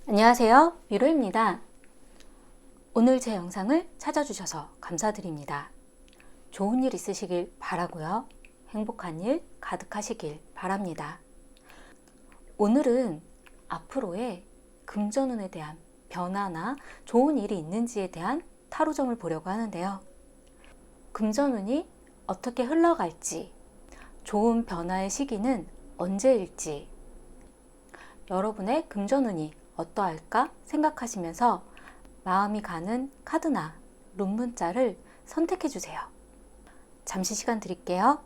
안녕하세요, 미로입니다. 오늘 제 영상을 찾아주셔서 감사드립니다. 좋은 일 있으시길 바라고요. 행복한 일 가득하시길 바랍니다. 오늘은 앞으로의 금전운에 대한 변화나 좋은 일이 있는지에 대한 타로점을 보려고 하는데요. 금전운이 어떻게 흘러갈지, 좋은 변화의 시기는 언제일지, 여러분의 금전운이 어떠할까 생각하시면서 마음이 가는 카드나 룬문자를 선택해 주세요. 잠시 시간 드릴게요.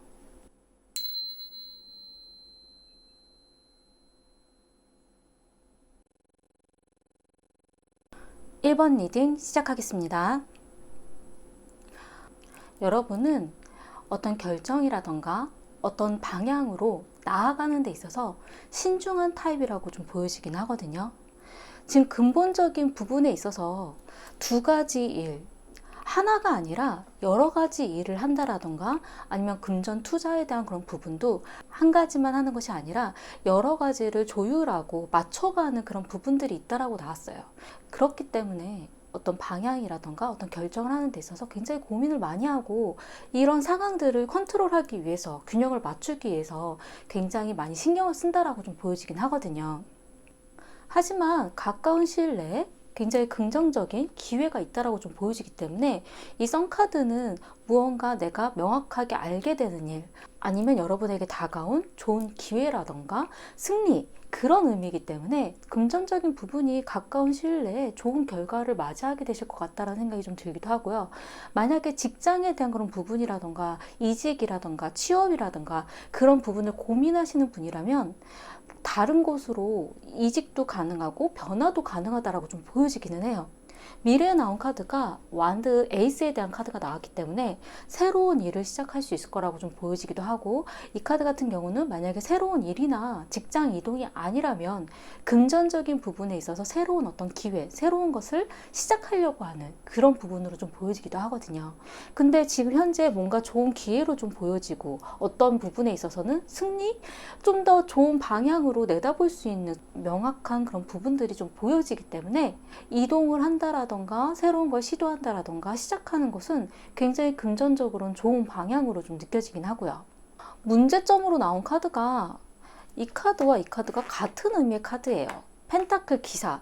1번 리딩 시작하겠습니다. 여러분은 어떤 결정이라던가 어떤 방향으로 나아가는 데 있어서 신중한 타입이라고 좀 보여지긴 하거든요. 지금 근본적인 부분에 있어서 두 가지 일, 하나가 아니라 여러 가지 일을 한다라던가 아니면 금전 투자에 대한 그런 부분도 한 가지만 하는 것이 아니라 여러 가지를 조율하고 맞춰가는 그런 부분들이 있다라고 나왔어요. 그렇기 때문에 어떤 방향이라던가 어떤 결정을 하는 데 있어서 굉장히 고민을 많이 하고 이런 상황들을 컨트롤하기 위해서 균형을 맞추기 위해서 굉장히 많이 신경을 쓴다라고 좀 보여지긴 하거든요. 하지만 가까운 시일 내에 굉장히 긍정적인 기회가 있다라고 좀 보여지기 때문에 이 썬카드는 무언가 내가 명확하게 알게 되는 일, 아니면 여러분에게 다가온 좋은 기회라던가 승리, 그런 의미이기 때문에 금전적인 부분이 가까운 시일 내에 좋은 결과를 맞이하게 되실 것 같다는 생각이 좀 들기도 하고요. 만약에 직장에 대한 그런 부분이라던가 이직이라던가 취업이라던가 그런 부분을 고민하시는 분이라면 다른 곳으로 이직도 가능하고 변화도 가능하다라고 좀 보여지기는 해요. 미래에 나온 카드가 완드 에이스에 대한 카드가 나왔기 때문에 새로운 일을 시작할 수 있을 거라고 좀 보여지기도 하고, 이 카드 같은 경우는 만약에 새로운 일이나 직장 이동이 아니라면 금전적인 부분에 있어서 새로운 어떤 기회, 새로운 것을 시작하려고 하는 그런 부분으로 좀 보여지기도 하거든요. 근데 지금 현재 뭔가 좋은 기회로 좀 보여지고 어떤 부분에 있어서는 승리? 좀 더 좋은 방향으로 내다볼 수 있는 명확한 그런 부분들이 좀 보여지기 때문에 이동을 한다라던가 새로운 걸 시도한다라던가 시작하는 것은 굉장히 금전적으로는 좋은 방향으로 좀 느껴지긴 하고요. 문제점으로 나온 카드가 이 카드와 이 카드가 같은 의미의 카드예요. 펜타클 기사.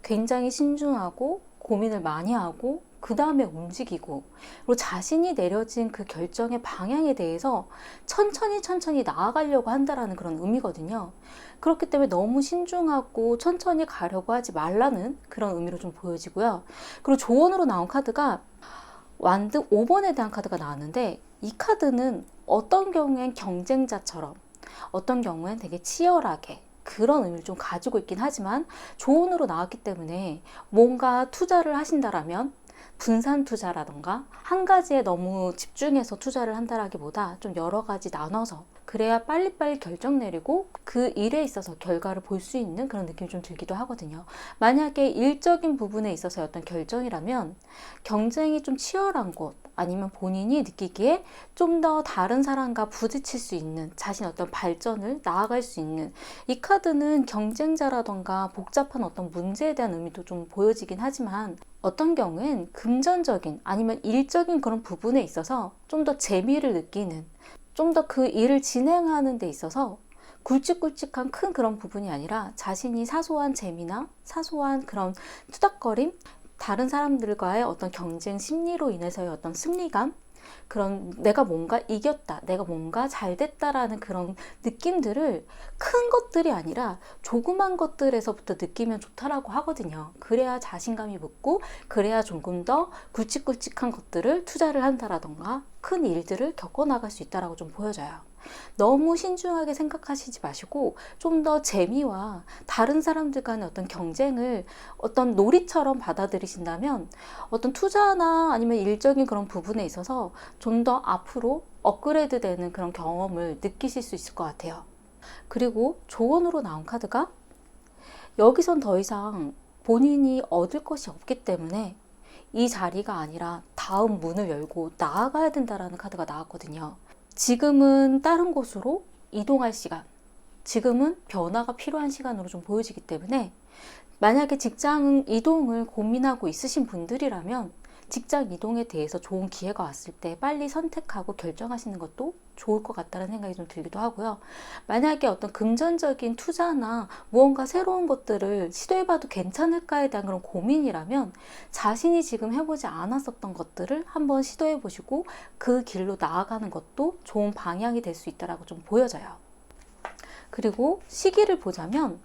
굉장히 신중하고 고민을 많이 하고 그 다음에 움직이고, 그리고 자신이 내려진 그 결정의 방향에 대해서 천천히 나아가려고 한다라는 그런 의미거든요. 그렇기 때문에 너무 신중하고 천천히 가려고 하지 말라는 그런 의미로 좀 보여지고요. 그리고 조언으로 나온 카드가 완드 5번에 대한 카드가 나왔는데, 이 카드는 어떤 경우엔 경쟁자처럼, 어떤 경우엔 되게 치열하게 그런 의미를 좀 가지고 있긴 하지만 조언으로 나왔기 때문에 뭔가 투자를 하신다라면 분산 투자라던가 한 가지에 너무 집중해서 투자를 한다라기보다 좀 여러 가지 나눠서, 그래야 빨리빨리 결정 내리고 그 일에 있어서 결과를 볼 수 있는 그런 느낌이 좀 들기도 하거든요. 만약에 일적인 부분에 있어서 어떤 결정이라면 경쟁이 좀 치열한 곳, 아니면 본인이 느끼기에 좀 더 다른 사람과 부딪힐 수 있는 자신의 어떤 발전을 나아갈 수 있는, 이 카드는 경쟁자라던가 복잡한 어떤 문제에 대한 의미도 좀 보여지긴 하지만 어떤 경우엔 금전적인 아니면 일적인 그런 부분에 있어서 좀 더 재미를 느끼는, 좀 더 그 일을 진행하는 데 있어서 굵직굵직한 큰 그런 부분이 아니라 자신이 사소한 재미나 사소한 그런 투닥거림, 다른 사람들과의 어떤 경쟁 심리로 인해서의 어떤 승리감, 그런 내가 뭔가 이겼다, 내가 뭔가 잘 됐다라는 그런 느낌들을 큰 것들이 아니라 조그만 것들에서부터 느끼면 좋다라고 하거든요. 그래야 자신감이 붙고, 그래야 조금 더 굵직굵직한 것들을 투자를 한다라던가 큰 일들을 겪어나갈 수 있다라고 좀 보여져요. 너무 신중하게 생각하시지 마시고 좀 더 재미와 다른 사람들 간의 어떤 경쟁을 어떤 놀이처럼 받아들이신다면 어떤 투자나 아니면 일적인 그런 부분에 있어서 좀 더 앞으로 업그레이드 되는 그런 경험을 느끼실 수 있을 것 같아요. 그리고 조언으로 나온 카드가 여기선 더 이상 본인이 얻을 것이 없기 때문에 이 자리가 아니라 다음 문을 열고 나아가야 된다라는 카드가 나왔거든요. 지금은 다른 곳으로 이동할 시간, 지금은 변화가 필요한 시간으로 좀 보여지기 때문에 만약에 직장 이동을 고민하고 있으신 분들이라면 직장 이동에 대해서 좋은 기회가 왔을 때 빨리 선택하고 결정하시는 것도 좋을 것 같다는 생각이 좀 들기도 하고요. 만약에 어떤 금전적인 투자나 무언가 새로운 것들을 시도해봐도 괜찮을까에 대한 그런 고민이라면 자신이 지금 해보지 않았었던 것들을 한번 시도해보시고 그 길로 나아가는 것도 좋은 방향이 될 수 있다고 좀 보여져요. 그리고 시기를 보자면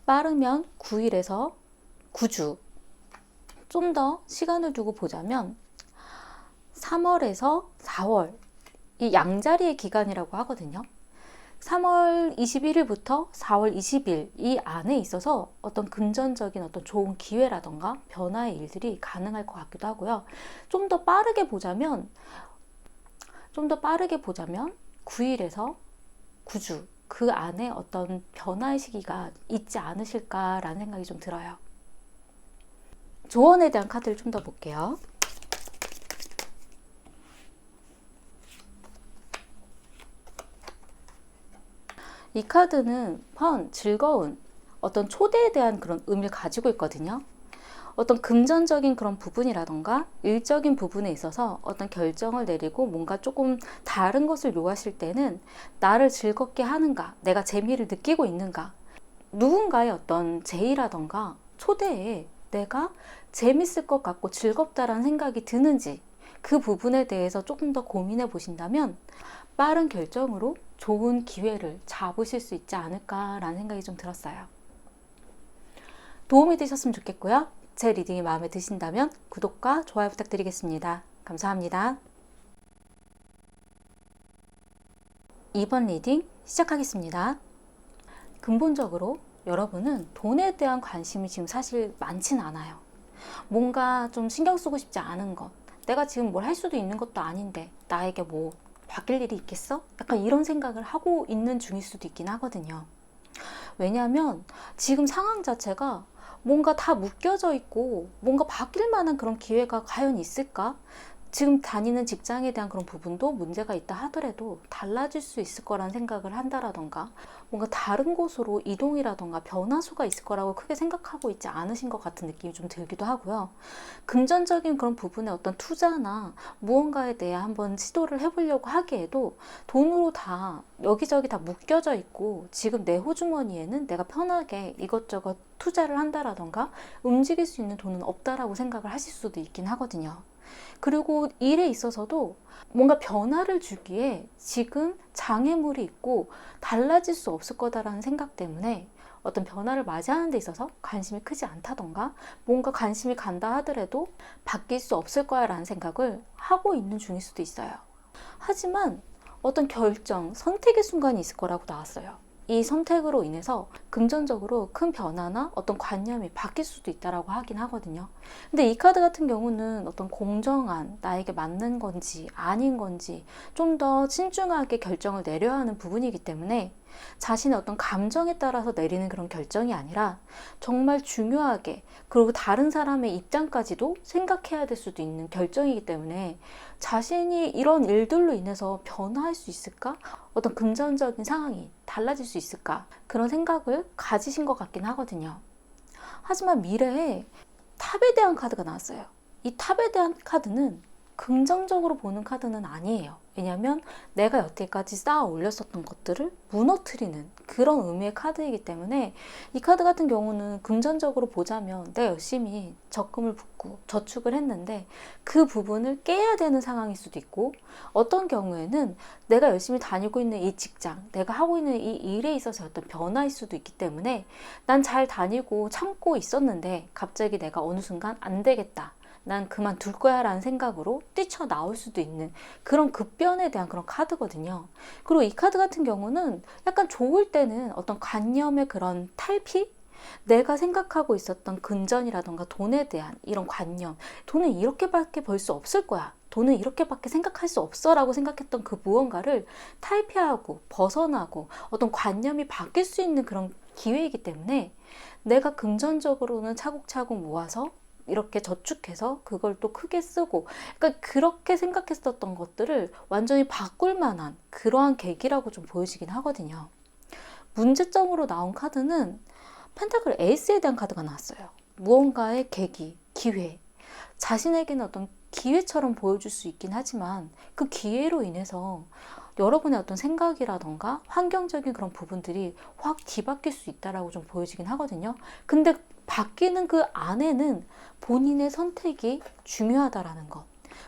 빠르면 9일에서 9주, 좀 더 시간을 두고 보자면 3월에서 4월, 이 양자리의 기간이라고 하거든요. 3월 21일부터 4월 20일 이 안에 있어서 어떤 금전적인 어떤 좋은 기회라던가 변화의 일들이 가능할 것 같기도 하고요. 좀 더 빠르게 보자면 9일에서 9주, 그 안에 어떤 변화의 시기가 있지 않으실까라는 생각이 좀 들어요. 조언에 대한 카드를 좀 더 볼게요. 이 카드는 즐거운 어떤 초대에 대한 그런 의미를 가지고 있거든요. 어떤 금전적인 그런 부분이라던가 일적인 부분에 있어서 어떤 결정을 내리고 뭔가 조금 다른 것을 요하실 때는 나를 즐겁게 하는가, 내가 재미를 느끼고 있는가, 누군가의 어떤 제의라던가 초대에 내가 재밌을 것 같고 즐겁다라는 생각이 드는지 그 부분에 대해서 조금 더 고민해 보신다면 빠른 결정으로 좋은 기회를 잡으실 수 있지 않을까라는 생각이 좀 들었어요. 도움이 되셨으면 좋겠고요. 제 리딩이 마음에 드신다면 구독과 좋아요 부탁드리겠습니다. 감사합니다. 이번 리딩 시작하겠습니다. 근본적으로 여러분은 돈에 대한 관심이 지금 사실 많진 않아요. 뭔가 좀 신경 쓰고 싶지 않은 것, 내가 지금 뭘 할 수도 있는 것도 아닌데 나에게 뭐 바뀔 일이 있겠어? 약간 이런 생각을 하고 있는 중일 수도 있긴 하거든요. 왜냐하면 지금 상황 자체가 뭔가 다 묶여져 있고 뭔가 바뀔 만한 그런 기회가 과연 있을까? 지금 다니는 직장에 대한 그런 부분도 문제가 있다 하더라도 달라질 수 있을 거란 생각을 한다라던가 뭔가 다른 곳으로 이동이라던가 변화수가 있을 거라고 크게 생각하고 있지 않으신 것 같은 느낌이 좀 들기도 하고요. 금전적인 그런 부분에 어떤 투자나 무언가에 대해 한번 시도를 해보려고 하기에도 돈으로 다 여기저기 다 묶여져 있고 지금 내 호주머니에는 내가 편하게 이것저것 투자를 한다라던가 움직일 수 있는 돈은 없다라고 생각을 하실 수도 있긴 하거든요. 그리고 일에 있어서도 뭔가 변화를 주기에 지금 장애물이 있고 달라질 수 없을 거다라는 생각 때문에 어떤 변화를 맞이하는 데 있어서 관심이 크지 않다던가 뭔가 관심이 간다 하더라도 바뀔 수 없을 거야 라는 생각을 하고 있는 중일 수도 있어요. 하지만 어떤 결정, 선택의 순간이 있을 거라고 나왔어요. 이 선택으로 인해서 금전적으로 큰 변화나 어떤 관념이 바뀔 수도 있다라고 하긴 하거든요. 근데 이 카드 같은 경우는 어떤 공정한 나에게 맞는 건지 아닌 건지 좀 더 신중하게 결정을 내려야 하는 부분이기 때문에 자신의 어떤 감정에 따라서 내리는 그런 결정이 아니라 정말 중요하게 그리고 다른 사람의 입장까지도 생각해야 될 수도 있는 결정이기 때문에 자신이 이런 일들로 인해서 변화할 수 있을까? 어떤 금전적인 상황이 달라질 수 있을까? 그런 생각을 가지신 것 같긴 하거든요. 하지만 미래에 탑에 대한 카드가 나왔어요. 이 탑에 대한 카드는 긍정적으로 보는 카드는 아니에요. 왜냐하면 내가 여태까지 쌓아 올렸었던 것들을 무너뜨리는 그런 의미의 카드이기 때문에 이 카드 같은 경우는 금전적으로 보자면 내가 열심히 적금을 붓고 저축을 했는데 그 부분을 깨야 되는 상황일 수도 있고 어떤 경우에는 내가 열심히 다니고 있는 이 직장, 내가 하고 있는 이 일에 있어서 어떤 변화일 수도 있기 때문에 난 잘 다니고 참고 있었는데 갑자기 내가 어느 순간 안 되겠다. 난 그만둘 거야 라는 생각으로 뛰쳐나올 수도 있는 그런 급변에 대한 그런 카드거든요. 그리고 이 카드 같은 경우는 약간 좋을 때는 어떤 관념의 그런 탈피? 내가 생각하고 있었던 금전이라던가 돈에 대한 이런 관념, 돈은 이렇게밖에 벌 수 없을 거야, 돈은 이렇게밖에 생각할 수 없어 라고 생각했던 그 무언가를 탈피하고 벗어나고 어떤 관념이 바뀔 수 있는 그런 기회이기 때문에 내가 금전적으로는 차곡차곡 모아서 이렇게 저축해서 그걸 또 크게 쓰고, 그러니까 그렇게 생각했었던 것들을 완전히 바꿀 만한 그러한 계기라고 좀 보여지긴 하거든요. 문제점으로 나온 카드는 펜타클 에이스에 대한 카드가 나왔어요. 무언가의 계기, 기회. 자신에게는 어떤 기회처럼 보여줄 수 있긴 하지만 그 기회로 인해서 여러분의 어떤 생각이라던가 환경적인 그런 부분들이 확 뒤바뀔 수 있다라고 좀 보여지긴 하거든요. 근데 바뀌는 그 안에는 본인의 선택이 중요하다라는 것.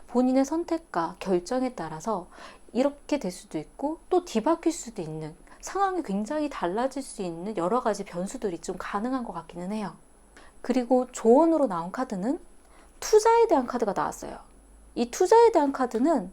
본인의 선택과 결정에 따라서 이렇게 될 수도 있고 또 뒤바뀔 수도 있는 상황이 굉장히 달라질 수 있는 여러 가지 변수들이 좀 가능한 것 같기는 해요. 그리고 조언으로 나온 카드는 투자에 대한 카드가 나왔어요. 이 투자에 대한 카드는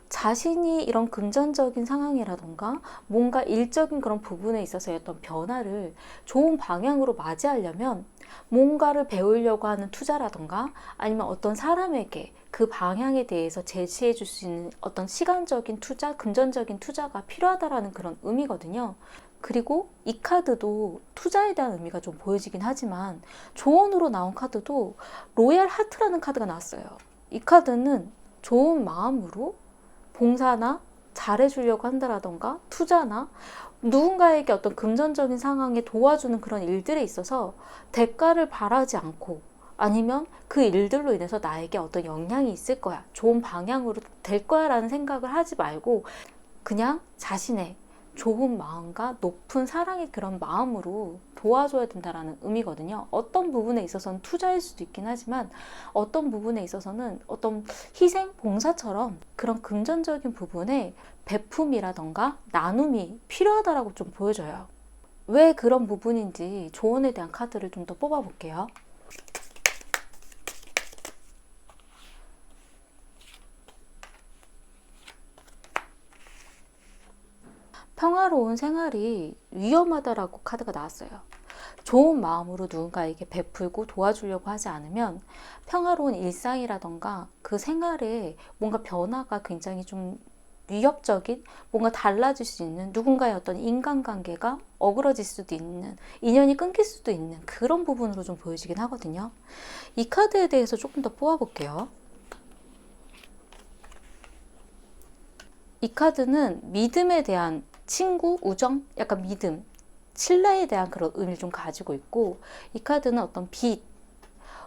자신이 이런 금전적인 상황이라던가 뭔가 일적인 그런 부분에 있어서의 어떤 변화를 좋은 방향으로 맞이하려면 뭔가를 배우려고 하는 투자라던가 아니면 어떤 사람에게 그 방향에 대해서 제시해 줄 수 있는 어떤 시간적인 투자, 금전적인 투자가 필요하다라는 그런 의미거든요. 그리고 이 카드도 투자에 대한 의미가 좀 보여지긴 하지만 조언으로 나온 카드도 로얄 하트라는 카드가 나왔어요. 이 카드는 좋은 마음으로 봉사나 잘해주려고 한다라던가 투자나 누군가에게 어떤 금전적인 상황에 도와주는 그런 일들에 있어서 대가를 바라지 않고 아니면 그 일들로 인해서 나에게 어떤 영향이 있을 거야, 좋은 방향으로 될 거야 라는 생각을 하지 말고 그냥 자신의 좋은 마음과 높은 사랑의 그런 마음으로 도와줘야 된다라는 의미거든요. 어떤 부분에 있어서는 투자일 수도 있긴 하지만 어떤 부분에 있어서는 어떤 희생, 봉사처럼 그런 금전적인 부분에 베품이라던가 나눔이 필요하다라고 좀 보여져요. 왜 그런 부분인지 조언에 대한 카드를 좀 더 뽑아볼게요. 평화로운 생활이 위험하다라고 카드가 나왔어요. 좋은 마음으로 누군가에게 베풀고 도와주려고 하지 않으면 평화로운 일상이라던가 그 생활에 뭔가 변화가 굉장히 좀 위협적인, 뭔가 달라질 수 있는, 누군가의 어떤 인간관계가 어그러질 수도 있는, 인연이 끊길 수도 있는 그런 부분으로 좀 보여지긴 하거든요. 이 카드에 대해서 조금 더 뽑아볼게요. 이 카드는 믿음에 대한 친구, 우정, 약간 믿음, 신뢰에 대한 그런 의미를 좀 가지고 있고 이 카드는 어떤 빚,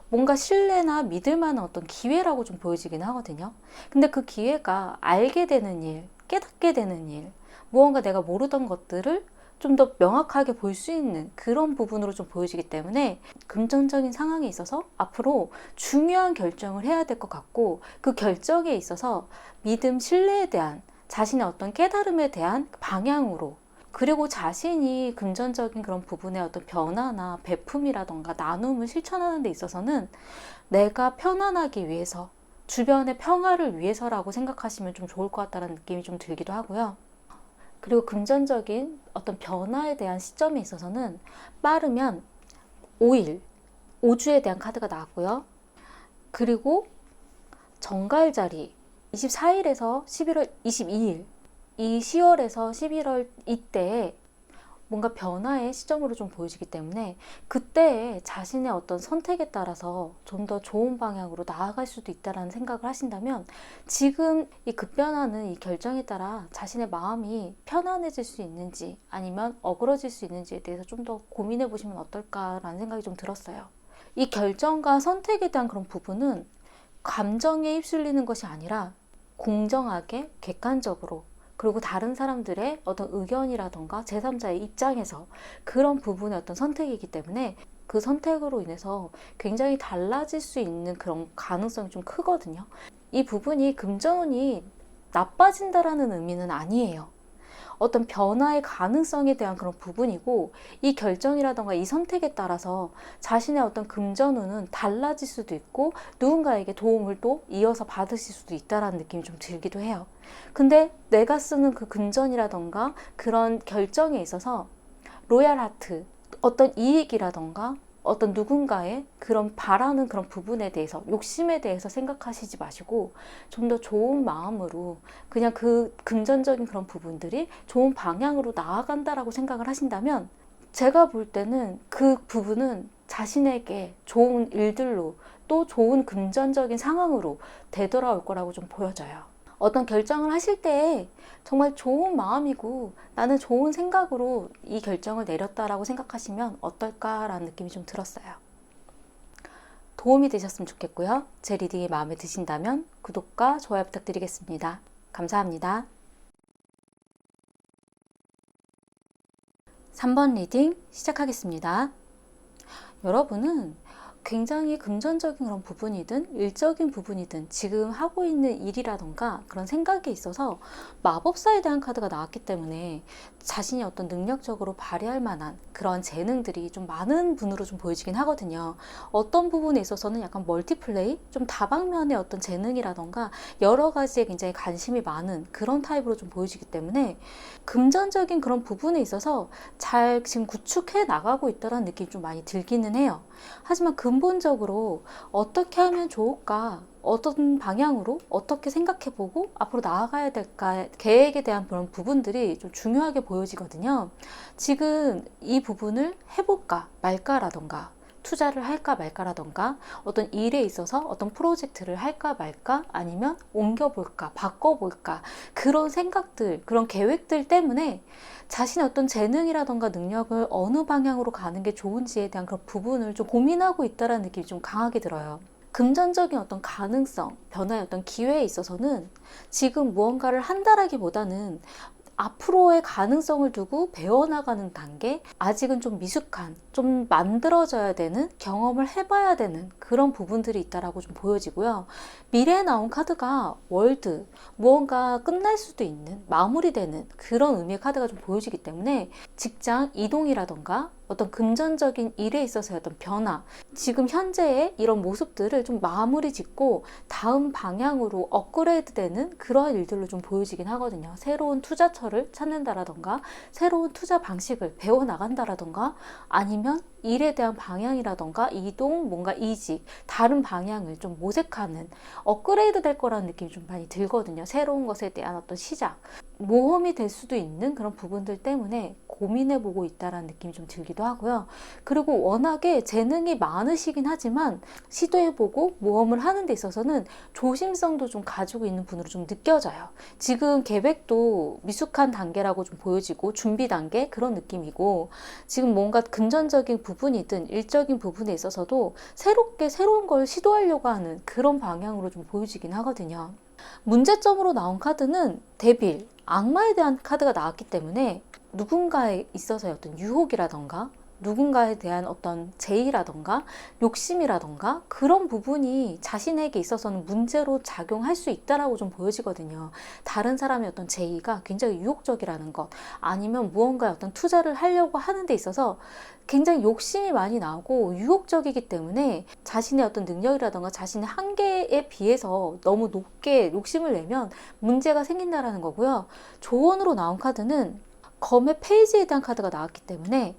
뭔가 신뢰나 믿을 만한 어떤 기회라고 좀 보여지긴 하거든요. 근데 그 기회가 알게 되는 일, 깨닫게 되는 일, 무언가 내가 모르던 것들을 좀 더 명확하게 볼 수 있는 그런 부분으로 좀 보여지기 때문에 금전적인 상황에 있어서 앞으로 중요한 결정을 해야 될 것 같고 그 결정에 있어서 믿음, 신뢰에 대한 자신의 어떤 깨달음에 대한 방향으로 그리고 자신이 금전적인 그런 부분의 어떤 변화나 베품이라던가 나눔을 실천하는 데 있어서는 내가 편안하기 위해서 주변의 평화를 위해서라고 생각하시면 좀 좋을 것 같다는 느낌이 좀 들기도 하고요. 그리고 금전적인 어떤 변화에 대한 시점에 있어서는 빠르면 5일, 5주에 대한 카드가 나왔고요. 그리고 정갈자리 24일에서 11월 22일 이 10월에서 11월 이때에 뭔가 변화의 시점으로 좀 보여지기 때문에 그때에 자신의 어떤 선택에 따라서 좀 더 좋은 방향으로 나아갈 수도 있다는 생각을 하신다면 지금 이 급변하는 이 결정에 따라 자신의 마음이 편안해질 수 있는지 아니면 어그러질 수 있는지에 대해서 좀 더 고민해 보시면 어떨까라는 생각이 좀 들었어요. 이 결정과 선택에 대한 그런 부분은 감정에 휩쓸리는 것이 아니라 공정하게 객관적으로 그리고 다른 사람들의 어떤 의견이라던가 제3자의 입장에서 그런 부분의 어떤 선택이기 때문에 그 선택으로 인해서 굉장히 달라질 수 있는 그런 가능성이 좀 크거든요. 이 부분이 금전운이 나빠진다라는 의미는 아니에요. 어떤 변화의 가능성에 대한 그런 부분이고 이 결정이라던가 이 선택에 따라서 자신의 어떤 금전운은 달라질 수도 있고 누군가에게 도움을 또 이어서 받으실 수도 있다는 느낌이 좀 들기도 해요. 근데 내가 쓰는 그 금전이라던가 그런 결정에 있어서 로얄 하트, 어떤 이익이라던가 어떤 누군가의 그런 바라는 그런 부분에 대해서 욕심에 대해서 생각하시지 마시고 좀 더 좋은 마음으로 그냥 그 금전적인 그런 부분들이 좋은 방향으로 나아간다라고 생각을 하신다면 제가 볼 때는 그 부분은 자신에게 좋은 일들로 또 좋은 금전적인 상황으로 되돌아올 거라고 좀 보여져요. 어떤 결정을 하실 때 정말 좋은 마음이고 나는 좋은 생각으로 이 결정을 내렸다라고 생각하시면 어떨까라는 느낌이 좀 들었어요. 도움이 되셨으면 좋겠고요. 제 리딩이 마음에 드신다면 구독과 좋아요 부탁드리겠습니다. 감사합니다. 3번 리딩 시작하겠습니다. 여러분은 굉장히 금전적인 그런 부분이든 일적인 부분이든 지금 하고 있는 일이라던가 그런 생각에 있어서 마법사에 대한 카드가 나왔기 때문에 자신이 어떤 능력적으로 발휘할 만한 그런 재능들이 좀 많은 분으로 좀 보여지긴 하거든요. 어떤 부분에 있어서는 약간 멀티플레이, 좀 다방면의 어떤 재능이라던가 여러 가지에 굉장히 관심이 많은 그런 타입으로 좀 보여지기 때문에 금전적인 그런 부분에 있어서 잘 지금 구축해 나가고 있다는 느낌이 좀 많이 들기는 해요. 하지만 근본적으로 어떻게 하면 좋을까? 어떤 방향으로 어떻게 생각해보고 앞으로 나아가야 될까 계획에 대한 그런 부분들이 좀 중요하게 보여지거든요. 지금 이 부분을 해볼까 말까라던가 투자를 할까 말까라던가 어떤 일에 있어서 어떤 프로젝트를 할까 말까 아니면 옮겨볼까 바꿔볼까 그런 생각들 그런 계획들 때문에 자신의 어떤 재능이라던가 능력을 어느 방향으로 가는 게 좋은지에 대한 그런 부분을 좀 고민하고 있다는 느낌이 좀 강하게 들어요. 금전적인 어떤 가능성, 변화의 어떤 기회에 있어서는 지금 무언가를 한다라기보다는 앞으로의 가능성을 두고 배워나가는 단계, 아직은 좀 미숙한, 좀 만들어져야 되는, 경험을 해봐야 되는 그런 부분들이 있다라고 좀 보여지고요. 미래에 나온 카드가 월드, 무언가 끝날 수도 있는, 마무리되는 그런 의미의 카드가 좀 보여지기 때문에 직장 이동이라던가 어떤 금전적인 일에 있어서의 어떤 변화, 지금 현재의 이런 모습들을 좀 마무리 짓고 다음 방향으로 업그레이드 되는 그러한 일들로 좀 보여지긴 하거든요. 새로운 투자처를 찾는다라던가 새로운 투자 방식을 배워나간다라던가 아니면 일에 대한 방향이라던가 이동, 뭔가 이직, 다른 방향을 좀 모색하는 업그레이드 될 거라는 느낌이 좀 많이 들거든요. 새로운 것에 대한 어떤 시작, 모험이 될 수도 있는 그런 부분들 때문에 고민해보고 있다라는 느낌이 좀 들기도 하고요. 그리고 워낙에 재능이 많으시긴 하지만 시도해보고 모험을 하는 데 있어서는 조심성도 좀 가지고 있는 분으로 좀 느껴져요. 지금 계획도 미숙한 단계라고 좀 보여지고 준비 단계 그런 느낌이고 지금 뭔가 금전적인 부분이든 일적인 부분에 있어서도 새롭게 새로운 걸 시도하려고 하는 그런 방향으로 좀 보여지긴 하거든요. 문제점으로 나온 카드는 데빌, 악마에 대한 카드가 나왔기 때문에 누군가에 있어서의 어떤 유혹이라던가 누군가에 대한 어떤 제의라던가 욕심이라던가 그런 부분이 자신에게 있어서는 문제로 작용할 수 있다라고 좀 보여지거든요. 다른 사람의 어떤 제의가 굉장히 유혹적이라는 것 아니면 무언가에 어떤 투자를 하려고 하는 데 있어서 굉장히 욕심이 많이 나오고 유혹적이기 때문에 자신의 어떤 능력이라던가 자신의 한계에 비해서 너무 높게 욕심을 내면 문제가 생긴다라는 거고요. 조언으로 나온 카드는 검의 페이지에 대한 카드가 나왔기 때문에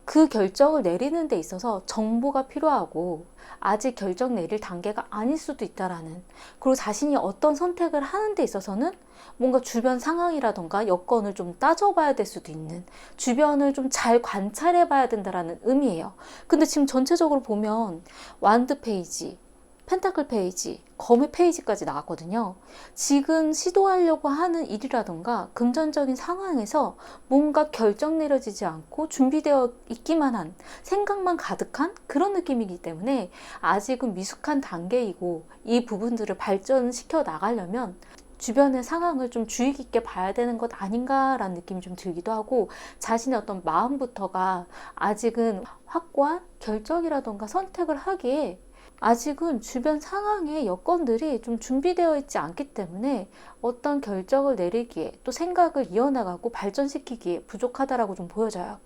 그 결정을 내리는 데 있어서 정보가 필요하고 아직 결정 내릴 단계가 아닐 수도 있다라는, 그리고 자신이 어떤 선택을 하는 데 있어서는 뭔가 주변 상황이라던가 여건을 좀 따져봐야 될 수도 있는, 주변을 좀 잘 관찰해 봐야 된다라는 의미예요. 근데 지금 전체적으로 보면 완드 페이지, 펜타클 페이지, 검의 페이지까지 나왔거든요. 지금 시도하려고 하는 일이라던가 금전적인 상황에서 뭔가 결정 내려지지 않고 준비되어 있기만 한, 생각만 가득한 그런 느낌이기 때문에 아직은 미숙한 단계이고 이 부분들을 발전시켜 나가려면 주변의 상황을 좀 주의 깊게 봐야 되는 것 아닌가라는 느낌이 좀 들기도 하고, 자신의 어떤 마음부터가 아직은 확고한 결정이라던가 선택을 하기에 아직은 주변 상황의 여건들이 좀 준비되어 있지 않기 때문에 어떤 결정을 내리기에 또 생각을 이어나가고 발전시키기에 부족하다라고 좀 보여져요.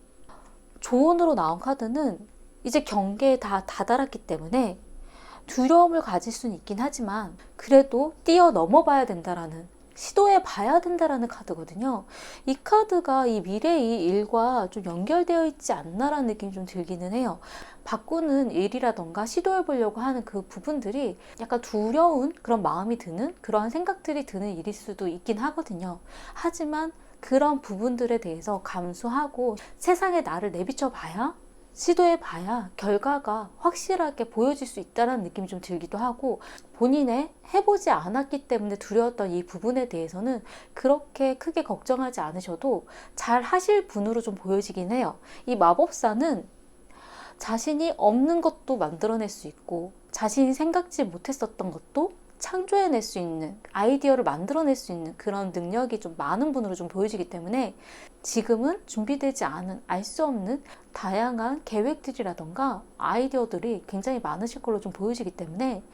조언으로 나온 카드는 이제 경계에 다 다다랐기 때문에 두려움을 가질 수는 있긴 하지만 그래도 뛰어넘어 봐야 된다라는, 시도해 봐야 된다라는 카드거든요. 이 카드가 이 미래의 일과 좀 연결되어 있지 않나라는 느낌이 좀 들기는 해요. 바꾸는 일이라던가 시도해 보려고 하는 그 부분들이 약간 두려운 그런 마음이 드는, 그러한 생각들이 드는 일일 수도 있긴 하거든요. 하지만 그런 부분들에 대해서 감수하고 세상에 나를 내비쳐 봐야 시도해봐야 결과가 확실하게 보여질 수 있다는 느낌이 좀 들기도 하고, 본인의 해보지 않았기 때문에 두려웠던 이 부분에 대해서는 그렇게 크게 걱정하지 않으셔도 잘 하실 분으로 좀 보여지긴 해요. 이 마법사는 자신이 없는 것도 만들어낼 수 있고, 자신이 생각지 못했었던 것도 창조해낼 수 있는, 아이디어를 만들어낼 수 있는 그런 능력이 좀 많은 분으로 좀 보여지기 때문에 지금은 준비되지 않은, 알 수 없는 다양한 계획들이라던가 아이디어들이 굉장히 많으실 걸로 좀 보여지기 때문에,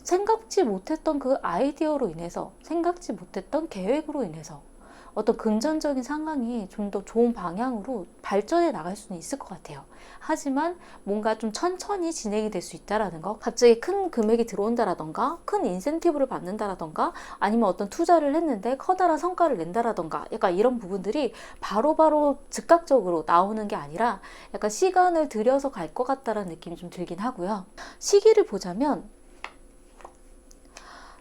생각지 못했던 그 아이디어로 인해서, 생각지 못했던 계획으로 인해서 어떤 금전적인 상황이 좀 더 좋은 방향으로 발전해 나갈 수는 있을 것 같아요. 하지만 뭔가 좀 천천히 진행이 될 수 있다라는 거, 갑자기 큰 금액이 들어온다라던가, 큰 인센티브를 받는다라던가, 아니면 어떤 투자를 했는데 커다란 성과를 낸다라던가, 약간 이런 부분들이 바로바로 즉각적으로 나오는 게 아니라 약간 시간을 들여서 갈 것 같다라는 느낌이 좀 들긴 하고요. 시기를 보자면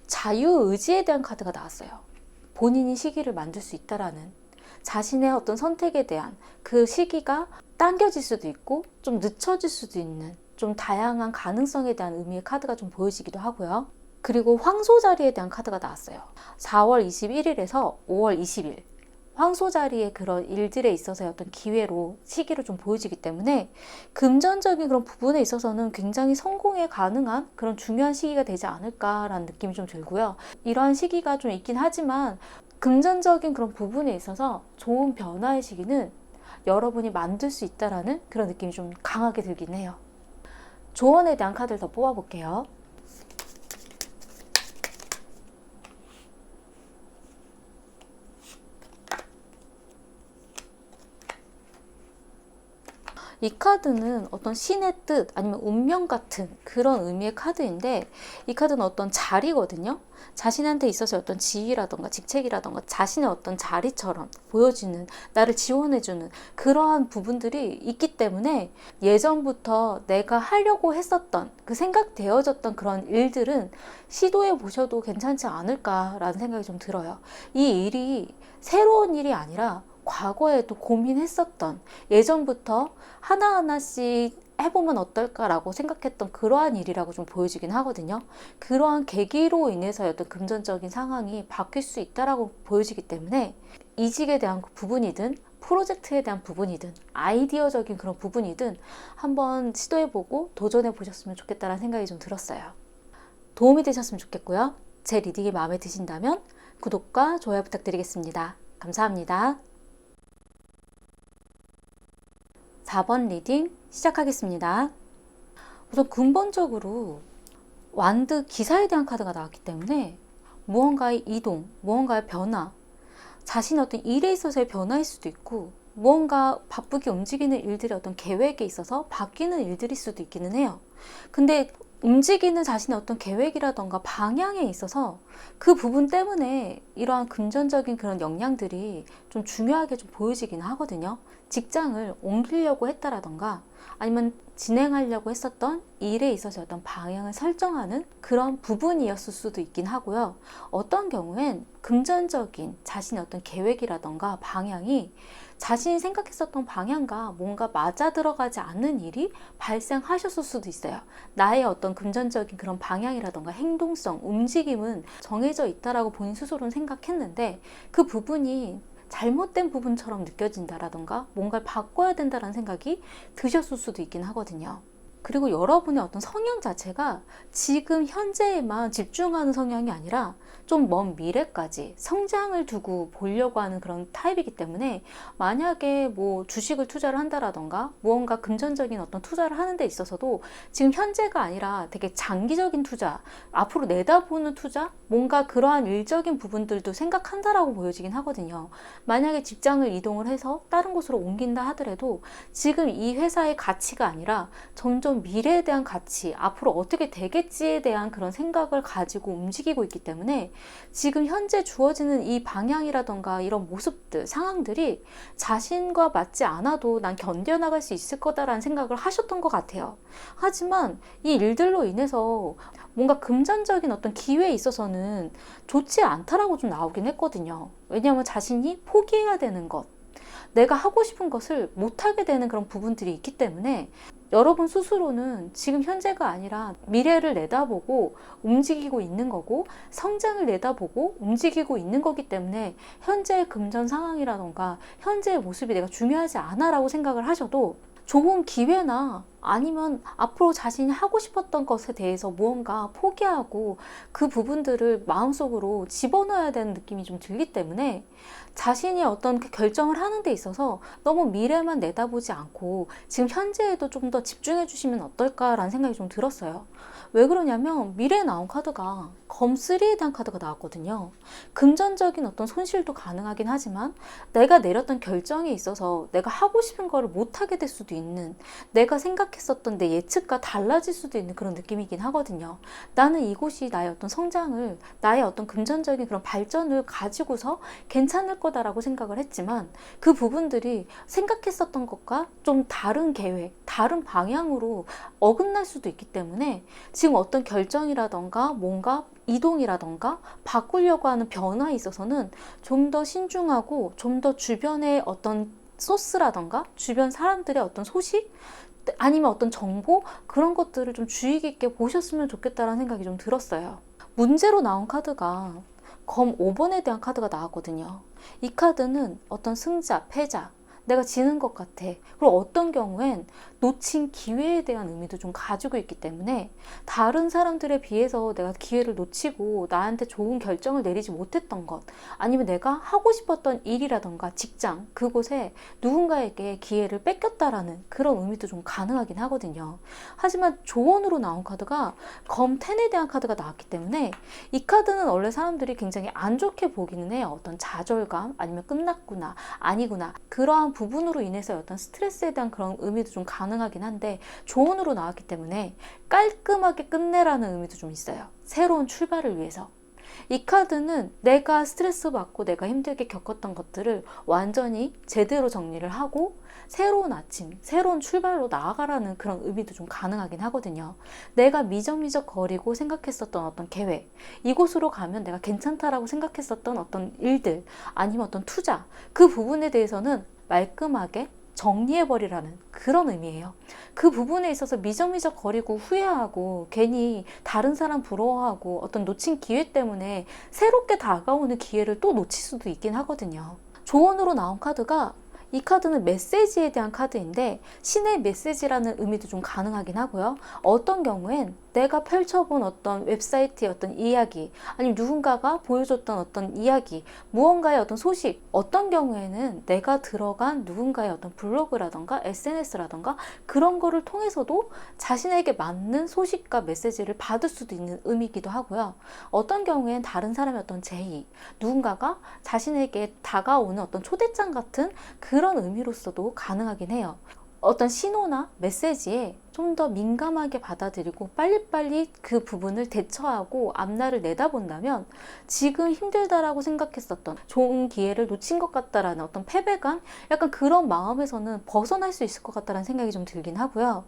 자유의지에 대한 카드가 나왔어요. 본인이 시기를 만들 수 있다라는, 자신의 어떤 선택에 대한 그 시기가 당겨질 수도 있고 좀 늦춰질 수도 있는, 좀 다양한 가능성에 대한 의미의 카드가 좀 보여지기도 하고요. 그리고 황소 자리에 대한 카드가 나왔어요. 4월 21일에서 5월 20일 황소 자리의 그런 일들에 있어서의 어떤 기회로, 시기로 좀 보여지기 때문에 금전적인 그런 부분에 있어서는 굉장히 성공에 가능한 그런 중요한 시기가 되지 않을까라는 느낌이 좀 들고요. 이러한 시기가 좀 있긴 하지만 금전적인 그런 부분에 있어서 좋은 변화의 시기는 여러분이 만들 수 있다라는 그런 느낌이 좀 강하게 들긴 해요. 조언에 대한 카드를 더 뽑아볼게요. 이 카드는 어떤 신의 뜻, 아니면 운명 같은 그런 의미의 카드인데, 이 카드는 어떤 자리거든요. 자신한테 있어서 어떤 지위라던가 직책이라던가 자신의 어떤 자리처럼 보여지는, 나를 지원해주는 그러한 부분들이 있기 때문에 예전부터 내가 하려고 했었던, 그 생각되어졌던 그런 일들은 시도해 보셔도 괜찮지 않을까라는 생각이 좀 들어요. 이 일이 새로운 일이 아니라 과거에도 고민했었던, 예전부터 하나하나씩 해보면 어떨까라고 생각했던 그러한 일이라고 좀 보여지긴 하거든요. 그러한 계기로 인해서 어떤 금전적인 상황이 바뀔 수 있다라고 보여지기 때문에, 이직에 대한 부분이든 프로젝트에 대한 부분이든 아이디어적인 그런 부분이든 한번 시도해보고 도전해보셨으면 좋겠다는 생각이 좀 들었어요. 도움이 되셨으면 좋겠고요. 제 리딩이 마음에 드신다면 구독과 좋아요 부탁드리겠습니다. 감사합니다. 4번 리딩 시작하겠습니다. 우선 근본적으로 완드 기사에 대한 카드가 나왔기 때문에 무언가의 이동, 무언가의 변화, 자신의 어떤 일에 있어서의 변화일 수도 있고, 무언가 바쁘게 움직이는 일들의 어떤 계획에 있어서 바뀌는 일들일 수도 있기는 해요. 근데 움직이는 자신의 어떤 계획이라던가 방향에 있어서 그 부분 때문에 이러한 금전적인 그런 역량들이 좀 중요하게 좀 보여지긴 하거든요. 직장을 옮기려고 했다라던가, 아니면 진행하려고 했었던 일에 있어서 어떤 방향을 설정하는 그런 부분이었을 수도 있긴 하고요. 어떤 경우엔 금전적인 자신의 어떤 계획이라던가 방향이 자신이 생각했었던 방향과 뭔가 맞아 들어가지 않는 일이 발생하셨을 수도 있어요. 나의 어떤 금전적인 그런 방향이라던가 행동성, 움직임은 정해져 있다라고 본인 스스로는 생각했는데, 그 부분이 잘못된 부분처럼 느껴진다라던가 뭔가를 바꿔야 된다는 생각이 드셨을 수도 있긴 하거든요. 그리고 여러분의 어떤 성향 자체가 지금 현재에만 집중하는 성향이 아니라 좀 먼 미래까지 성장을 두고 보려고 하는 그런 타입이기 때문에, 만약에 뭐 주식을 투자를 한다라던가 무언가 금전적인 어떤 투자를 하는 데 있어서도 지금 현재가 아니라 되게 장기적인 투자, 앞으로 내다보는 투자, 뭔가 그러한 일적인 부분들도 생각한다라고 보여지긴 하거든요. 만약에 직장을 이동을 해서 다른 곳으로 옮긴다 하더라도 지금 이 회사의 가치가 아니라 점점 미래에 대한 가치, 앞으로 어떻게 되겠지에 대한 그런 생각을 가지고 움직이고 있기 때문에 지금 현재 주어지는 이 방향이라던가 이런 모습들, 상황들이 자신과 맞지 않아도 난 견뎌나갈 수 있을 거다라는 생각을 하셨던 것 같아요. 하지만 이 일들로 인해서 뭔가 금전적인 어떤 기회에 있어서는 좋지 않다라고 좀 나오긴 했거든요. 왜냐하면 자신이 포기해야 되는 것, 내가 하고 싶은 것을 못하게 되는 그런 부분들이 있기 때문에 여러분 스스로는 지금 현재가 아니라 미래를 내다보고 움직이고 있는 거고 성장을 내다보고 움직이고 있는 거기 때문에 현재의 금전 상황이라던가 현재의 모습이 내가 중요하지 않아 라고 생각을 하셔도 좋은 기회나 아니면 앞으로 자신이 하고 싶었던 것에 대해서 무언가 포기하고 그 부분들을 마음속으로 집어넣어야 되는 느낌이 좀 들기 때문에 자신이 어떤 그 결정을 하는 데 있어서 너무 미래만 내다보지 않고 지금 현재에도 좀 더 집중해 주시면 어떨까라는 생각이 좀 들었어요. 왜 그러냐면 미래에 나온 카드가 검3에 대한 카드가 나왔거든요. 금전적인 어떤 손실도 가능하긴 하지만 내가 내렸던 결정에 있어서 내가 하고 싶은 거를 못하게 될 수도 있는, 내가 생각했었던 내 예측과 달라질 수도 있는 그런 느낌이긴 하거든요. 나는 이곳이 나의 어떤 성장을, 나의 어떤 금전적인 그런 발전을 가지고서 괜찮을 거다라고 생각을 했지만 그 부분들이 생각했었던 것과 좀 다른 계획, 다른 방향으로 어긋날 수도 있기 때문에 지금 어떤 결정이라던가 뭔가 이동이라던가 바꾸려고 하는 변화에 있어서는 좀 더 신중하고 좀 더 주변의 어떤 소스라던가 주변 사람들의 어떤 소식 아니면 어떤 정보 그런 것들을 좀 주의 깊게 보셨으면 좋겠다는 생각이 좀 들었어요. 문제로 나온 카드가 검 5번에 대한 카드가 나왔거든요. 이 카드는 어떤 승자, 패자, 내가 지는 것 같아. 그리고 어떤 경우엔 놓친 기회에 대한 의미도 좀 가지고 있기 때문에 다른 사람들에 비해서 내가 기회를 놓치고 나한테 좋은 결정을 내리지 못했던 것, 아니면 내가 하고 싶었던 일이라던가 직장, 그곳에 누군가에게 기회를 뺏겼다라는 그런 의미도 좀 가능하긴 하거든요. 하지만 조언으로 나온 카드가 검 10에 대한 카드가 나왔기 때문에 이 카드는 원래 사람들이 굉장히 안 좋게 보기는 해요. 어떤 좌절감, 아니면 끝났구나, 아니구나, 그러한 부분으로 인해서 어떤 스트레스에 대한 그런 의미도 좀 가능하긴 한데 조언으로 나왔기 때문에 깔끔하게 끝내라는 의미도 좀 있어요. 새로운 출발을 위해서. 이 카드는 내가 스트레스 받고 내가 힘들게 겪었던 것들을 완전히 제대로 정리를 하고 새로운 아침, 새로운 출발로 나아가라는 그런 의미도 좀 가능하긴 하거든요. 내가 미적미적 거리고 생각했었던 어떤 계획, 이곳으로 가면 내가 괜찮다라고 생각했었던 어떤 일들, 아니면 어떤 투자, 그 부분에 대해서는 말끔하게 정리해버리라는 그런 의미예요. 그 부분에 있어서 미적미적 거리고 후회하고 괜히 다른 사람 부러워하고 어떤 놓친 기회 때문에 새롭게 다가오는 기회를 또 놓칠 수도 있긴 하거든요. 조언으로 나온 카드가, 이 카드는 메시지에 대한 카드인데 신의 메시지라는 의미도 좀 가능하긴 하고요. 어떤 경우엔 내가 펼쳐본 어떤 웹사이트의 어떤 이야기, 아니면 누군가가 보여줬던 어떤 이야기, 무언가의 어떤 소식, 어떤 경우에는 내가 들어간 누군가의 어떤 블로그라던가 SNS라던가 그런 거를 통해서도 자신에게 맞는 소식과 메시지를 받을 수도 있는 의미이기도 하고요. 어떤 경우엔 다른 사람의 어떤 제의, 누군가가 자신에게 다가오는 어떤 초대장 같은 그런 의미로서도 가능하긴 해요. 어떤 신호나 메시지에 좀 더 민감하게 받아들이고 빨리빨리 그 부분을 대처하고 앞날을 내다본다면 지금 힘들다라고 생각했었던 좋은 기회를 놓친 것 같다라는 어떤 패배감, 약간 그런 마음에서는 벗어날 수 있을 것 같다는 생각이 좀 들긴 하고요.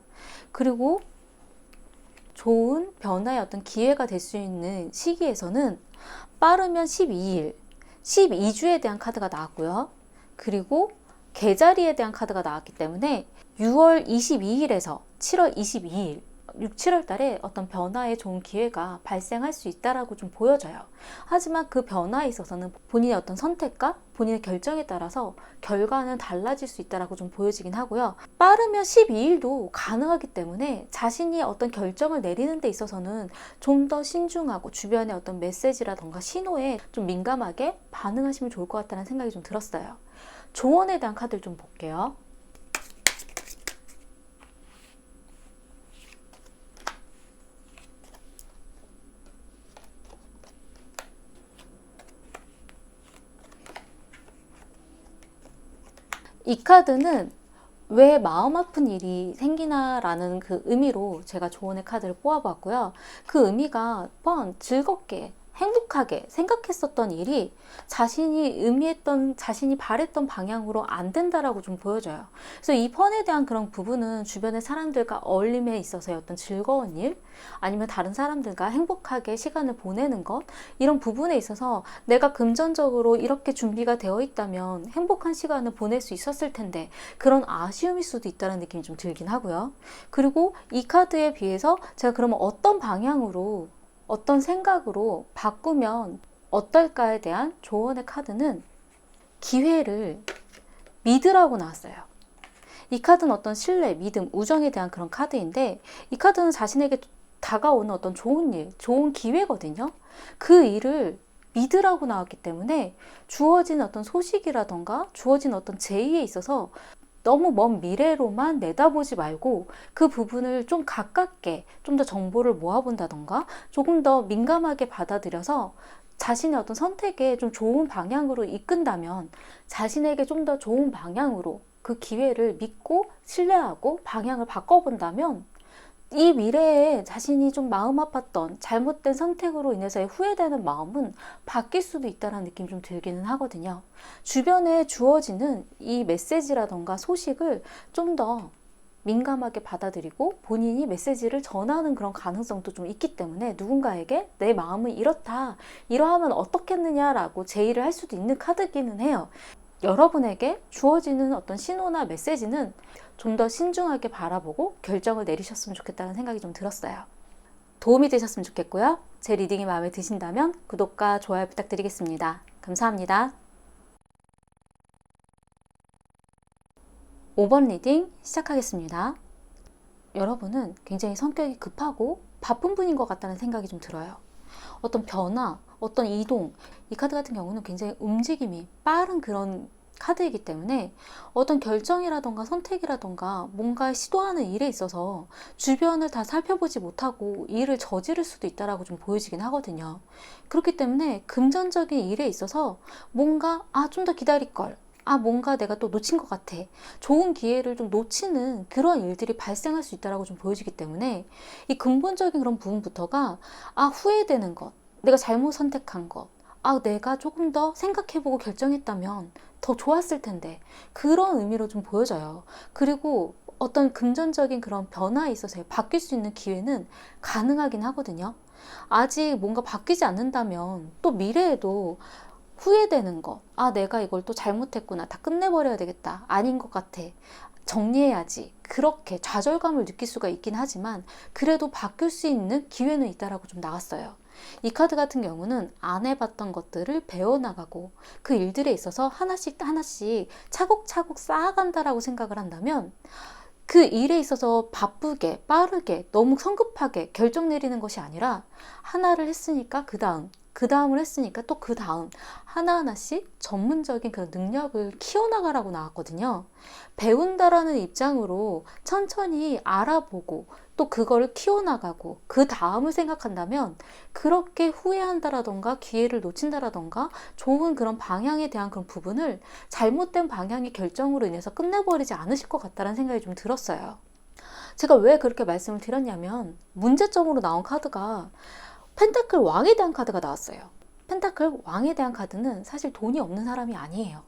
그리고 좋은 변화의 어떤 기회가 될 수 있는 시기에서는 빠르면 12일, 12주에 대한 카드가 나왔고요. 그리고 계자리에 대한 카드가 나왔기 때문에 6월 22일에서 7월 22일, 6, 7월 달에 어떤 변화의 좋은 기회가 발생할 수 있다라고 좀 보여져요. 하지만 그 변화에 있어서는 본인의 어떤 선택과 본인의 결정에 따라서 결과는 달라질 수 있다라고 좀 보여지긴 하고요. 빠르면 12일도 가능하기 때문에 자신이 어떤 결정을 내리는 데 있어서는 좀 더 신중하고 주변의 어떤 메시지라던가 신호에 좀 민감하게 반응하시면 좋을 것 같다는 생각이 좀 들었어요. 조언에 대한 카드를 좀 볼게요. 이 카드는 왜 마음 아픈 일이 생기나 라는 그 의미로 제가 조언의 카드를 뽑아봤고요. 그 의미가 즐겁게 행복하게 생각했었던 일이 자신이 의미했던, 자신이 바랬던 방향으로 안 된다라고 좀 보여져요. 그래서 이 펀에 대한 그런 부분은 주변의 사람들과 어울림에 있어서의 어떤 즐거운 일, 아니면 다른 사람들과 행복하게 시간을 보내는 것, 이런 부분에 있어서 내가 금전적으로 이렇게 준비가 되어 있다면 행복한 시간을 보낼 수 있었을 텐데, 그런 아쉬움일 수도 있다는 느낌이 좀 들긴 하고요. 그리고 이 카드에 비해서 제가 그러면 어떤 방향으로, 어떤 생각으로 바꾸면 어떨까에 대한 조언의 카드는 기회를 믿으라고 나왔어요. 이 카드는 어떤 신뢰, 믿음, 우정에 대한 그런 카드인데, 이 카드는 자신에게 다가오는 어떤 좋은 일, 좋은 기회거든요. 그 일을 믿으라고 나왔기 때문에 주어진 어떤 소식이라던가 주어진 어떤 제의에 있어서 너무 먼 미래로만 내다보지 말고 그 부분을 좀 가깝게 좀 더 정보를 모아본다던가 조금 더 민감하게 받아들여서 자신의 어떤 선택에 좀 좋은 방향으로 이끈다면, 자신에게 좀 더 좋은 방향으로 그 기회를 믿고 신뢰하고 방향을 바꿔본다면 이 미래에 자신이 좀 마음 아팠던 잘못된 선택으로 인해서의 후회되는 마음은 바뀔 수도 있다는 느낌이 좀 들기는 하거든요. 주변에 주어지는 이 메시지라던가 소식을 좀 더 민감하게 받아들이고 본인이 메시지를 전하는 그런 가능성도 좀 있기 때문에, 누군가에게 내 마음은 이렇다, 이러하면 어떻겠느냐라고 제의를 할 수도 있는 카드기는 해요. 여러분에게 주어지는 어떤 신호나 메시지는 좀 더 신중하게 바라보고 결정을 내리셨으면 좋겠다는 생각이 좀 들었어요. 도움이 되셨으면 좋겠고요. 제 리딩이 마음에 드신다면 구독과 좋아요 부탁드리겠습니다. 감사합니다. 5번 리딩 시작하겠습니다. 여러분은 굉장히 성격이 급하고 바쁜 분인 것 같다는 생각이 좀 들어요. 어떤 변화, 어떤 이동, 이 카드 같은 경우는 굉장히 움직임이 빠른 그런 카드이기 때문에 어떤 결정이라던가 선택이라던가 뭔가 시도하는 일에 있어서 주변을 다 살펴보지 못하고 일을 저지를 수도 있다라고 좀 보여지긴 하거든요. 그렇기 때문에 금전적인 일에 있어서 뭔가 좀 더 기다릴 걸, 뭔가 내가 또 놓친 것 같아, 좋은 기회를 좀 놓치는 그런 일들이 발생할 수 있다라고 좀 보여지기 때문에, 이 근본적인 그런 부분부터가 후회되는 것, 내가 잘못 선택한 것, 내가 조금 더 생각해보고 결정했다면 더 좋았을 텐데, 그런 의미로 좀 보여져요. 그리고 어떤 금전적인 그런 변화에 있어서 바뀔 수 있는 기회는 가능하긴 하거든요. 아직 뭔가 바뀌지 않는다면 또 미래에도 후회되는 거, 내가 이걸 또 잘못했구나, 다 끝내버려야 되겠다, 아닌 것 같아, 정리해야지, 그렇게 좌절감을 느낄 수가 있긴 하지만 그래도 바뀔 수 있는 기회는 있다라고 좀 나왔어요. 이 카드 같은 경우는 안 해봤던 것들을 배워나가고 그 일들에 있어서 하나씩 하나씩 차곡차곡 쌓아간다라고 생각을 한다면, 그 일에 있어서 바쁘게 빠르게 너무 성급하게 결정 내리는 것이 아니라, 하나를 했으니까 그 다음을 했으니까 또 그 다음, 하나하나씩 전문적인 그런 능력을 키워나가라고 나왔거든요. 배운다라는 입장으로 천천히 알아보고 또 그거를 키워나가고 그 다음을 생각한다면, 그렇게 후회한다라던가 기회를 놓친다라던가 좋은 그런 방향에 대한 그런 부분을 잘못된 방향의 결정으로 인해서 끝내버리지 않으실 것 같다는 생각이 좀 들었어요. 제가 왜 그렇게 말씀을 드렸냐면, 문제점으로 나온 카드가 펜타클 왕에 대한 카드가 나왔어요. 펜타클 왕에 대한 카드는 사실 돈이 없는 사람이 아니에요.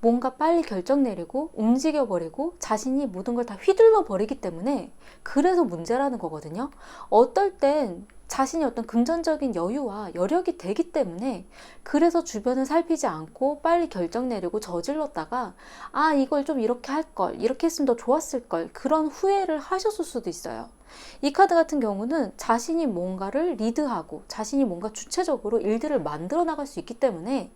뭔가 빨리 결정 내리고 움직여버리고 자신이 모든 걸 다 휘둘러 버리기 때문에 그래서 문제라는 거거든요. 어떨 땐 자신이 어떤 금전적인 여유와 여력이 되기 때문에 그래서 주변을 살피지 않고 빨리 결정 내리고 저질렀다가 이걸 좀 이렇게 할 걸, 이렇게 했으면 더 좋았을 걸, 그런 후회를 하셨을 수도 있어요. 이 카드 같은 경우는 자신이 뭔가를 리드하고 자신이 뭔가 주체적으로 일들을 만들어 나갈 수 있기 때문에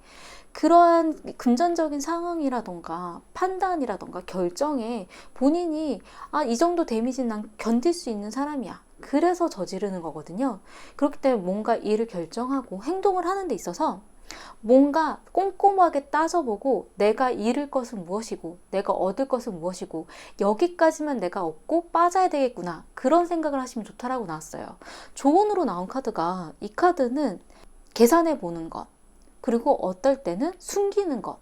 그러한 금전적인 상황이라던가 판단이라던가 결정에 본인이 이 정도 데미지는 난 견딜 수 있는 사람이야, 그래서 저지르는 거거든요. 그렇기 때문에 뭔가 일을 결정하고 행동을 하는 데 있어서 뭔가 꼼꼼하게 따져보고 내가 잃을 것은 무엇이고 내가 얻을 것은 무엇이고 여기까지만 내가 얻고 빠져야 되겠구나, 그런 생각을 하시면 좋다라고 나왔어요. 조언으로 나온 카드가, 이 카드는 계산해 보는 것, 그리고 어떨 때는 숨기는 것,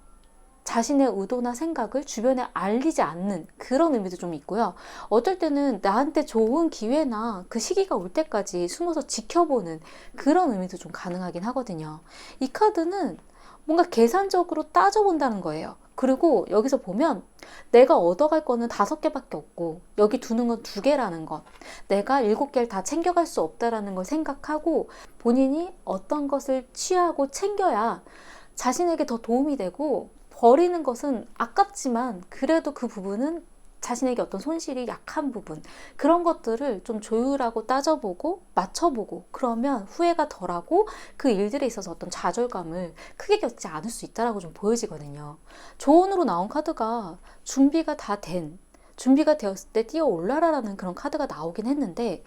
자신의 의도나 생각을 주변에 알리지 않는 그런 의미도 좀 있고요. 어떨 때는 나한테 좋은 기회나 그 시기가 올 때까지 숨어서 지켜보는 그런 의미도 좀 가능하긴 하거든요. 이 카드는 뭔가 계산적으로 따져본다는 거예요. 그리고 여기서 보면 내가 얻어갈 거는 5개밖에 없고 여기 두는 건 2개라는 것, 내가 7개를 다 챙겨갈 수 없다라는 걸 생각하고 본인이 어떤 것을 취하고 챙겨야 자신에게 더 도움이 되고, 버리는 것은 아깝지만 그래도 그 부분은 자신에게 어떤 손실이 약한 부분, 그런 것들을 좀 조율하고 따져보고 맞춰보고 그러면 후회가 덜하고 그 일들에 있어서 어떤 좌절감을 크게 겪지 않을 수 있다라고 좀 보여지거든요. 조언으로 나온 카드가 준비가 되었을 때 뛰어올라라라는 그런 카드가 나오긴 했는데,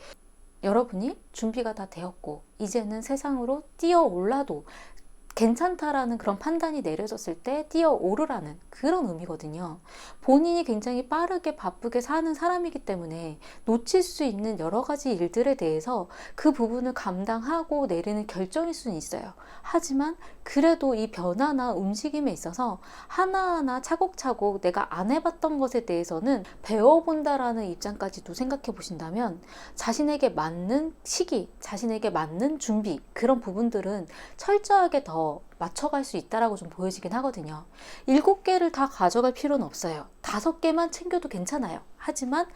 여러분이 준비가 다 되었고 이제는 세상으로 뛰어올라도 괜찮다라는 그런 판단이 내려졌을 때 뛰어오르라는 그런 의미거든요. 본인이 굉장히 빠르게 바쁘게 사는 사람이기 때문에 놓칠 수 있는 여러 가지 일들에 대해서 그 부분을 감당하고 내리는 결정일 수는 있어요. 하지만 그래도 이 변화나 움직임에 있어서 하나하나 차곡차곡 내가 안 해봤던 것에 대해서는 배워본다라는 입장까지도 생각해 보신다면 자신에게 맞는 시기, 자신에게 맞는 준비, 그런 부분들은 철저하게 더 맞춰갈 수 있다라고 좀 보여지긴 하거든요. 7개를 다 가져갈 필요는 없어요. 5개만 챙겨도 괜찮아요. 하지만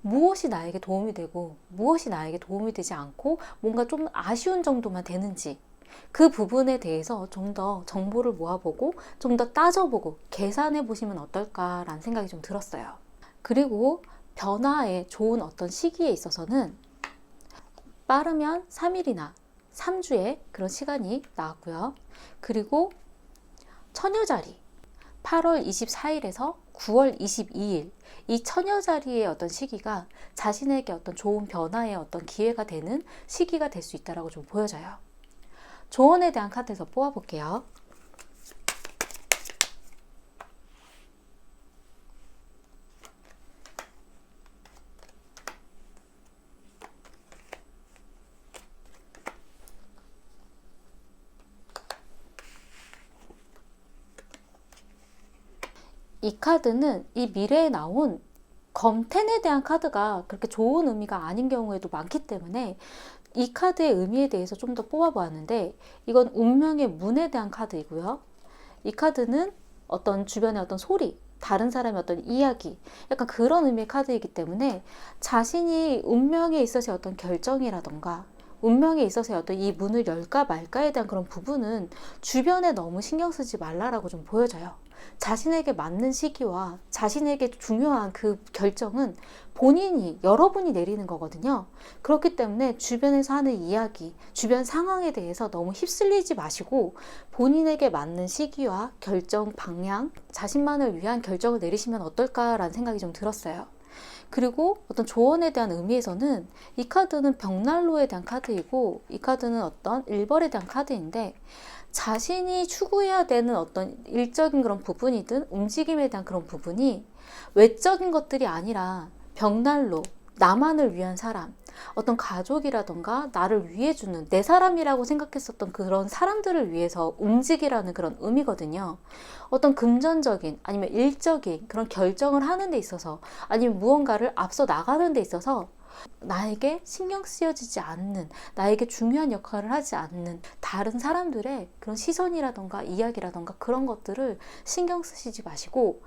무엇이 나에게 도움이 되고 무엇이 나에게 도움이 되지 않고 뭔가 좀 아쉬운 정도만 되는지, 그 부분에 대해서 좀 더 정보를 모아보고 좀 더 따져보고 계산해 보시면 어떨까라는 생각이 좀 들었어요. 그리고 변화에 좋은 어떤 시기에 있어서는 빠르면 3일이나 3주의 그런 시간이 나왔고요. 그리고 처녀자리 8월 24일에서 9월 22일, 이 처녀자리의 어떤 시기가 자신에게 어떤 좋은 변화의 어떤 기회가 되는 시기가 될 수 있다고 좀 보여져요. 조언에 대한 카드에서 뽑아볼게요. 이 카드는 이 미래에 나온 검텐에 대한 카드가 그렇게 좋은 의미가 아닌 경우에도 많기 때문에 이 카드의 의미에 대해서 좀 더 뽑아보았는데, 이건 운명의 문에 대한 카드이고요. 이 카드는 어떤 주변의 어떤 소리, 다른 사람의 어떤 이야기, 약간 그런 의미의 카드이기 때문에 자신이 운명에 있어서의 어떤 결정이라던가 운명에 있어서의 어떤 이 문을 열까 말까에 대한 그런 부분은 주변에 너무 신경 쓰지 말라라고 좀 보여져요. 자신에게 맞는 시기와 자신에게 중요한 그 결정은 여러분이 내리는 거거든요. 그렇기 때문에 주변에서 하는 이야기, 주변 상황에 대해서 너무 휩쓸리지 마시고 본인에게 맞는 시기와 결정 방향, 자신만을 위한 결정을 내리시면 어떨까라는 생각이 좀 들었어요. 그리고 어떤 조언에 대한 의미에서는 이 카드는 벽난로에 대한 카드이고, 이 카드는 어떤 일벌에 대한 카드인데, 자신이 추구해야 되는 어떤 일적인 그런 부분이든 움직임에 대한 그런 부분이 외적인 것들이 아니라 벽난로, 나만을 위한 사람, 어떤 가족이라던가 나를 위해주는 내 사람이라고 생각했었던 그런 사람들을 위해서 움직이라는 그런 의미거든요. 어떤 금전적인 아니면 일적인 그런 결정을 하는 데 있어서, 아니면 무언가를 앞서 나가는 데 있어서 나에게 신경 쓰여지지 않는, 나에게 중요한 역할을 하지 않는 다른 사람들의 그런 시선이라던가 이야기라던가 그런 것들을 신경 쓰시지 마시고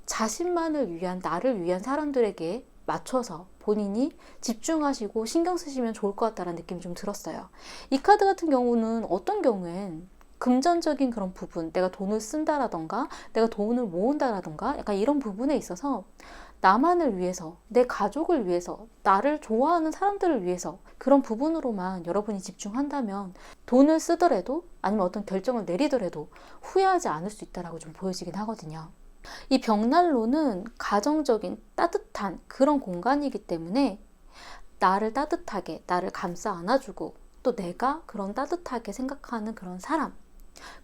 자신만을 위한, 나를 위한 사람들에게 맞춰서 본인이 집중하시고 신경 쓰시면 좋을 것 같다는 느낌이 좀 들었어요. 이 카드 같은 경우는 어떤 경우엔 금전적인 그런 부분, 내가 돈을 쓴다라던가 내가 돈을 모은다라던가 약간 이런 부분에 있어서 나만을 위해서, 내 가족을 위해서, 나를 좋아하는 사람들을 위해서 그런 부분으로만 여러분이 집중한다면 돈을 쓰더라도 아니면 어떤 결정을 내리더라도 후회하지 않을 수 있다고 좀 보여지긴 하거든요. 이 벽난로는 가정적인 따뜻한 그런 공간이기 때문에 나를 따뜻하게, 나를 감싸 안아주고 또 내가 그런 따뜻하게 생각하는 그런 사람,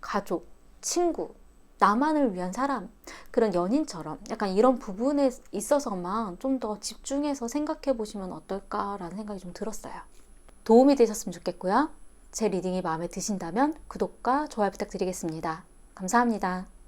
가족, 친구, 나만을 위한 사람, 그런 연인처럼 약간 이런 부분에 있어서만 좀 더 집중해서 생각해 보시면 어떨까라는 생각이 좀 들었어요. 도움이 되셨으면 좋겠고요. 제 리딩이 마음에 드신다면 구독과 좋아요 부탁드리겠습니다. 감사합니다.